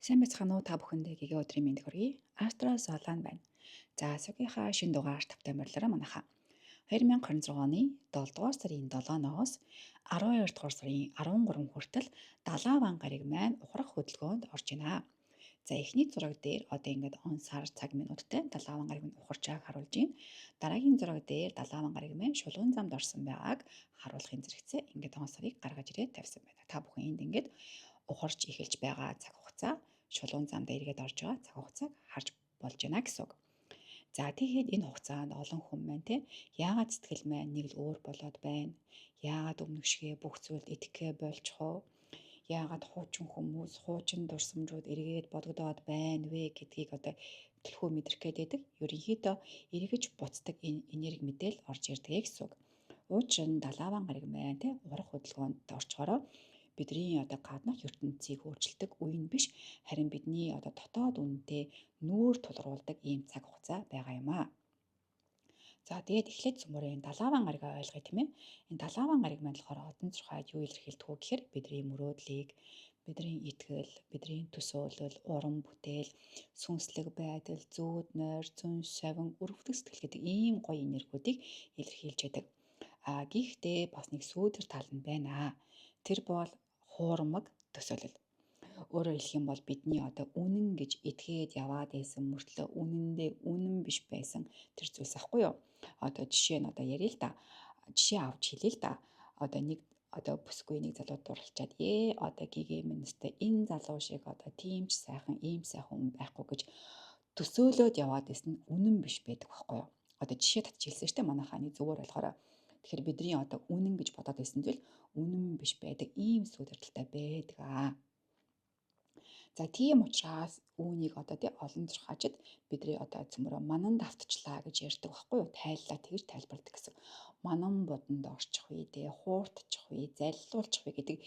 Сайн байцгаана уу та бүхэндээ гэгээ өдрийн мэнд хүргэе. Астрозолан байна. За сүүгийнхаа шин дугаар тавтай морилороо манайха. 2026 оны 7 дугаар сарын 7-ноос 12 дугаар сарын 13 хүртэл Далаван гариг маань ухрах хөдөлгөөнд орж байна. За эхний зураг дээр одоо ингээд он сар цаг минуттай Далаван гариг нь ухарч байгааг харуулж байна. Дараагийн зураг дээр Далаван гариг маань шулуун замд орсон байгааг харуулахын зэрэгцээ ингээд он сарыг гаргаж ирээд тавьсан байна. Та бүхэн энд ингээд ухарч эхэлж байгаа цаг хугацаа, шулуун замд эргээд орж байгаа цаг хугацааг харж болж байна гэсэн үг. За тэгээд энэ хугацаанд олон хүн маань яагаад сэтгэл маань нэг л өөр болоод байна? Яагаад өмнөх шигээ бүх зүйлд итгэхэ болчихоо? Яагаад хуучин хүмүүс, хуучин дурсамжууд эргээд бодогдоод байна вэ гэдгийг одоо төлхөө мэдрэх гээд байдаг. Ерөнхийдөө эргэж буцдаг энэ энерги мэдээл орж ирдэг гэсэн үг. Учир нь Далаван гариг маань урах хөдөлгөөнд орчхороо бидний одоо гаднах ертөнцийг өөрчилдөг үе нь биш, харин бидний одоо дотоод үнэтэй нүүр тулруулдаг ийм цаг хугацаа байгаа юм аа. За тэгээд эхлээд цөмөрийн Далаван гаригаа ойлгоё тийм ээ. Энэ Далаван гариг маань болохоор одон зурхайд юу илэрхийлдэг вэ гэхээр бидний мөрөөдлийг, бидний итгэл, бидний төсөөлөл, уран бүтээл, сүнслэг байдал, зүүд нойр, зөн совин, өрөвдөх сэтгэл гэдэг ийм гоё энергиудыг илэрхийлж байдаг. Гэхдээ бас нэг сүүдэр тал нь байна. Тэр бол хуурмаг төсөөлөл. Өөрөөр хэлэх юм бол бидний одоо үнэн гэж итгээд яваад байсан мөртлөө үнэндээ үнэн биш байсан тэр зүйлс ахгүй юу? Одоо жишээ нь одоо ярил л да. Жишээ авч хэлээ л да. Одоо нэг одоо бүсгүй нэг залуу дурлалчаад одоо гигээ миньстэй энэ залуу шиг одоо тийм ч сайхан ийм сайхан хүн байхгүй гэж төсөөлөд яваад байсан нь үнэн биш байдаг байхгүй юу? Одоо жишээ татчихсан шүү дээ манайхаа зүгээр болохоор тэгэхээр бидний одоо үнэн гэж бодоод байсан зүйл үнэн биш байдаг ийм сүудэрдэлтэй байдаг аа. За тийм учраас үүнийг одоо олон зурхаачид бидний одоо цөмрөө манан давтчлаа гэж ярьдаг байхгүй юу? Тайллаа тэгж тайлбарладаг гэсэн. Манан бодонд орчих үе, хууртчих үе, заллуулчих үе гэдэг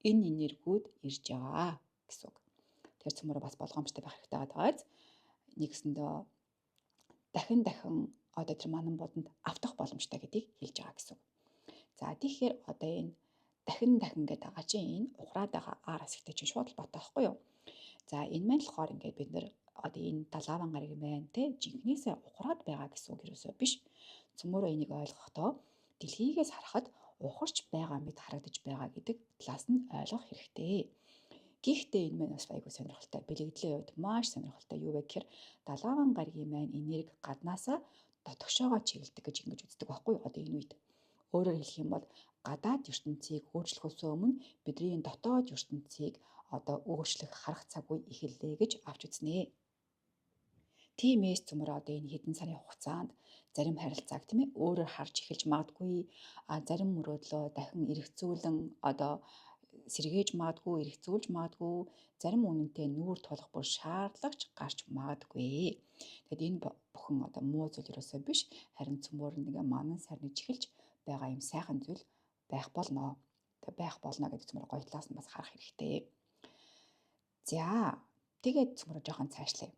энэ энергиуд ирж байгаа гэсэн үг. Тэр цөмрөө бас болгоомжтой байх хэрэгтэй байгааз нэгсэндээ дахин одоо тэр манан бодонд автах боломжтой гэдгийг хэлж байгаа гэсэн үг. За тэгэхээр одоо энэ дахин гэдэг байгаа чинь энэ ухраад байгаа ар хэсэгтэй чинь шууд л батаа байхгүй юу? За энэ маань болохоор ингээд бид нэр одоо энэ Далаван гариг маань жинхнээсээ ухраад байгаа гэсэн үг юусоо биш. Цөмөрөө энийг ойлгохдоо дэлхийгээс харахад ухарч байгаа мэт харагдаж байгаа гэдэг талаас нь ойлгох хэрэгтэй. Гэхдээ энэ маань бас айгүй сонирхолтой. Бэлэгдлийн үед маш сонирхолтой юу вэ гэхээр Далаван гаригийн маань энерги гаднаасаа дотгошоогоо чиглэдэг гэж ингэж үздэг байхгүй юу? Одоо энэ үед өөрөөр хэлэх юм бол гадаад ертөнцийг өөрчлөхөөс өмнө бидний дотоод ертөнцийг одоо өөрчлөх харах цаг үе эхэллээ гэж авч үзнэ. Тиймээс цөмөр одоо энэ хэдэн сарын хугацаанд зарим харилцааг өөрөөр харж эхэлж магадгүй, зарим мөрөөдлөө дахин эргэцүүлэн одоо сэргээж магадгүй, эргэцүүлж магадгүй, зарим үнэнтэй нүүр тулах бүр шаардлагач гарч магадгүй. Тэгэд энэ бүхэн одоо муу зүйл ерөөсөө биш, харин цөмөр нэг манан сарниж эхэлж байгаа юм сайхан зүйл байх болно. Байх болно гэдэг цөмөр гоё талаас нь бас харах хэрэгтэй. За тэгээд цөмөр жоохон цаашлаа.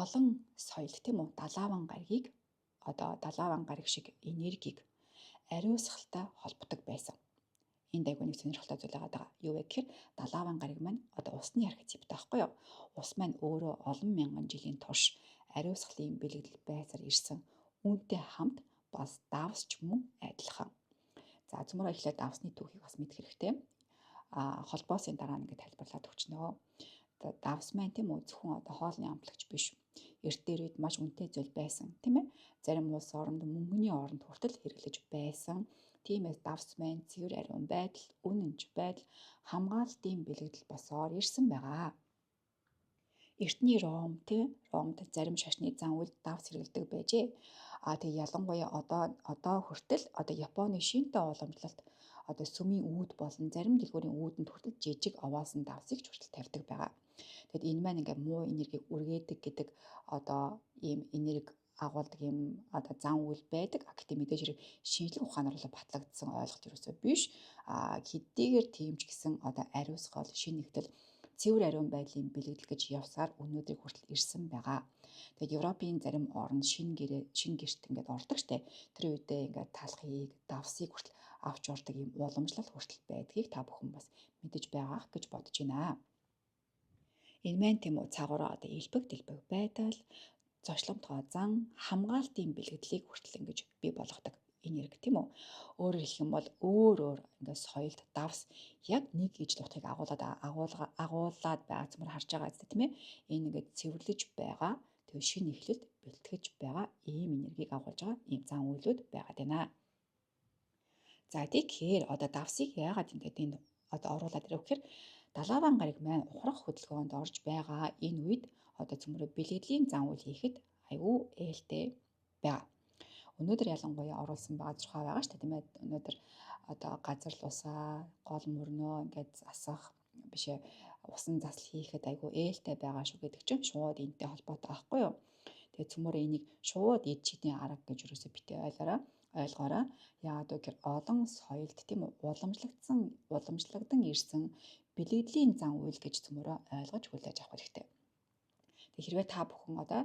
Олон соёл тийм үү Далаван гаригийг одоо Далаван гариг шиг энергийг ариусгалтай холбодог байсан. Энд айгүй нэг сонирхолтой зүйл байгаа. Юу вэ гэхээр Далаван гариг маань одоо усны архетиптэй байхгүй юу? Ус маань өөрөө олон мянган жилийн турш ариусгалын бэлэгдэл байсаар ирсэн үүнтэй хамт бас давс ч мөн адилхан. За цөмөрөө эхлээд давсны түүхийг бас мэдэх хэрэгтэй. Холбоосын дараа нь ингээд тайлбарлаад өгчнөө. Давс маань тийм үү зөвхөн одоо хоолны амтлагч биш. Эрт дээр үед маш үнэтэй зүйл байсан тийм ээ. Зарим улс оронд мөнгөний оронд хүртэл хэрэглэж байсан. Тиймээс давс маань цэвэр ариун байдал, үнэнч байдал, хамгаалтын бэлэгдэл босоор ирсэн байгаа. Эртний Ромд зарим шашны зан үйл давс хэрэглэдэг байжээ. Тэгээ ялангуяа одоо хүртэл одоо Японы шинтэ уламжлалт одоо сүмийн үүд болон зарим дэлгүүрийн үүдэнд хүртэл жижиг овоолсон давсыг ч хүртэл тавьдаг байгаа. Тэгэд энэ маань ингээ муу энергийг үргээдэг гэдэг одоо ийм энерги агуулдаг юм одоо зан үйл байдаг. Гэхдээ мэдээж хэрэг шинжлэх ухаанаар батлагдсан ойлголт ерөөсөө биш. Хэдийгээр тийм ч гэсэн одоо ариусгал, шинэгдэл, цэвэр ариун байдлын бэлэгдэл гэж явсаар өнөөдрийг хүртэл ирсэн байгаа. Тэгээд Европын зарим орнд шинэ гэрт ингээд ордог штэ. Тэр үедээ ингээд талхыг, давсыг хүртэл авч ордог юм уламжлал хүртэл байдгийг та бүхэн бас мэдэж байгаах гэж бодож байна. Энэ маань тийм үү цаагаараа одоо элбэг дэлбэг байдал, зочломтгой зан, хамгаалтын бэлгэдлийг хүртэл ингэж бий болгодог энерги тийм үү. Өөрөөр хэлэх юм бол өөр ингээд соёлд давс яг нэг ижил утгыг агуулад байгаа цөмөр харж байгаа зү тийм ээ. Энэ ингээд цэвэрлэж байгаа тэгээ шинэ эхлэлд бэлтгэж байгаа ийм энергийг агуулж байгаа ийм зан үйлүүд байгаад байна. За тэгэхээр одоо давсыг яагаад ингээд энэ одоо оруулаад ирэх гэхээр далаван гариг маань ухрах хөдөлгөөнд орж байгаа энэ үед одоо цөмрөө бэлгэдлийн зан үйл хийхэд аюу ээлтэй байгаа. Өнөөдөр ялангуяа оруулсан байгаа зурхаа байгаа шүү дээ тийм ээ. Өнөөдөр одоо газар лусаа, гол мөрнөө ингээд засах бишээ усан засал хийхэд аюу ээлтэй байгаа шүү гэдэг чинь шууд энэтэй холбоотой байхгүй юу? Тэгээ цөмөр энийг шууд эд чидийн арга гэж юусоо битээ ойлгоорой. Яагаад вэ гэхээр олон соёлд тийм үү уламжлагдсан ирсэн бэлгэдлийн зан үйл гэж цөмөрөө ойлгож хүлээж авах хэрэгтэй. Тэг хэрвээ та бүхэн одоо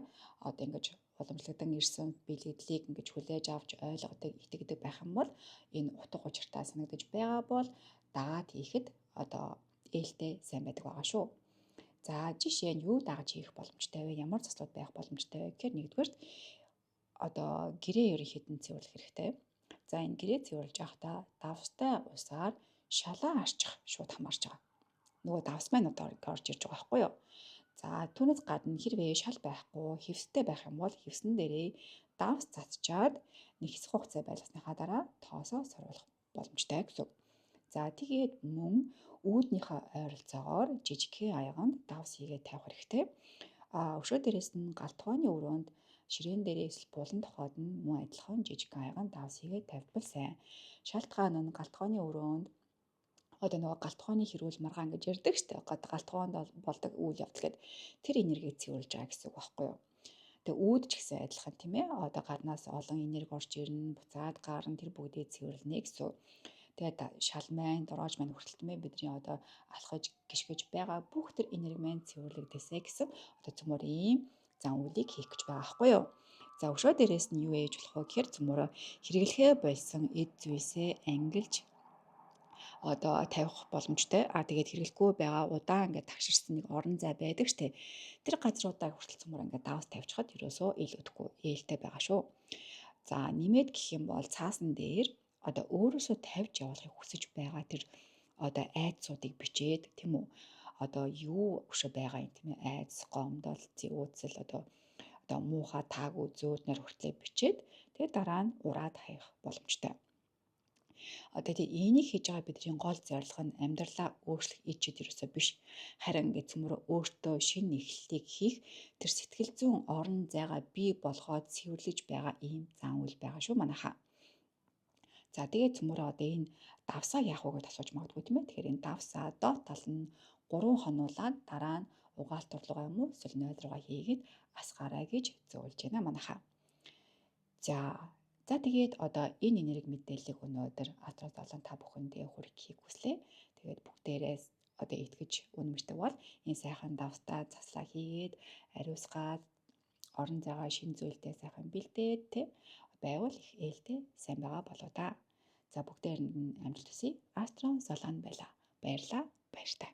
ингэж уламжлагдсан ирсэн бэлгэдлийг ингэж хүлээж авч ойлгодог, итгэдэг байх юм бол энэ утга учиртай санагдаж байгаа бол дагаад хийхэд одоо ээлтэй сайн байдаг байгаа шүү. За жишээ нь юу дагаж хийх боломжтой вэ? Ямар заслууд байх боломжтой вэ гэхээр нэгдүгээр одоо гэрээ ерөнхийдөө цэвэрлэх хэрэгтэй. За энэ гэрээ цэвэрлж байхдаа давстай усаар шалаа арчих шууд хамаарч байгаа. Нөгөө давс маань одоо орж ирж байгаа байхгүй юу? За түүнээс гадна хэрвээ шал байхгүй хевстэй байх юм бол хевсэн дээрээ давс цацчаад нэг хэсэг хугацаа байлгасныхаа дараа тоосоо сорвуулах боломжтой гэсэн. За тэгээд мөн үүднийхээ ойролцоогоор жижигхэн аяганд давс хийгээд тавих хэрэгтэй. Өшөө дээрээс нь галтгооны өрөөнд ширээн дээрээ эсвэл булан тохоод нь мөн адилхан жижигхэн аяганд давс хийгээд тавьбал сайн. Шалтгаан нь галтгооны өрөөнд одоо нөгөө галтгооны хэрүүл маргаан гэж ярьдаг штэ. Галтгоонд болдог үйл явдал гэдэг тэр энергийг цэвэрлж байгаа гэсэн үг байхгүй юу? Тэгээ үүд ч гэсэн адилхан тийм ээ. Одоо гаднаас олон энерги орж ирнэ, буцаад гарна тэр бүгдийг цэвэрлэнэ гэсэн. Тэгээд шал маань, дороож маань хүртэлтмээ бидний одоо алхаж гიშгэж байгаа бүх тэр энерги маань цэвэрлэгдэсэй гэсэн одоо цөмөр ийм зан үйлийг хийх гэж байгаа байхгүй юу? За өшөө дээрээс нь юу ээж болох вэ гэхээр цөмөрөө хэрэглэхээ болсон эд зүйлсээ ангилж одоо тавих боломжтой. Тэгээд хэрэглэхгүй байгаа удаан ингээд тагширсан нэг орон зай байдаг штэ. Тэр газруудаа хүртэл цөмөр ингээд давс тавьчихад ерөөсөө илүүдэхгүй ээлтэй байгаа шүү. За нэмээд гэх юм бол цаасан дээр одоо өөрөөсөө тавьж явуулахыг хүсэж байгаа тэр одоо айдсуудыг бичээд тийм үү? Одоо юу өшөө байгаа юм тийм ээ? Айдс, гомдол, зэвүүцэл одоо муухай таагүй зөөднөр хүртлээ бичээд тэгээд дараа нь ураад хаях боломжтой. Тэгээд энийг хийж байгаа бидний гол зорилго нь амьдралаа өөрчлөх ид чид ерөөсөө биш. Харин ингээд цөмөрөө өөртөө шинэ эхлэлийг хийх тэр сэтгэл зүйн орон зайгаа бий болгоод цэвэрлэж байгаа ийм зан үйл байгаа шүү манайхаа. За тэгээд цөмөрөө одоо энэ давсаа яах вэ гэж асууж магадгүй тийм ээ. Тэгэхээр энэ давсаа доод тал нь 3 хонуулаад дараа нь угаалт урлага юм уу эсвэл 0 руугаа хийгээд асгаарай гэж зөвлөж байна манайхаа. За тэгээд одоо энэ энерги мэдээллийг өнөөдөр Астрал Золон та бүхэндээ хүргэхийг хүслээ. Тэгээд бүгдээрээс одоо итгэж үнэмшдэг бол энэ сайхан давстаа заслаа хийгээд ариусгаад орон зайгаа шин зүйлтэй сайхан бэлдээд байвал их ээлтэй сайн байгаа болоо та. За бүгдээр нь амжилт хүсье. Астрал Золон байла. Баярлалаа. Баяртай.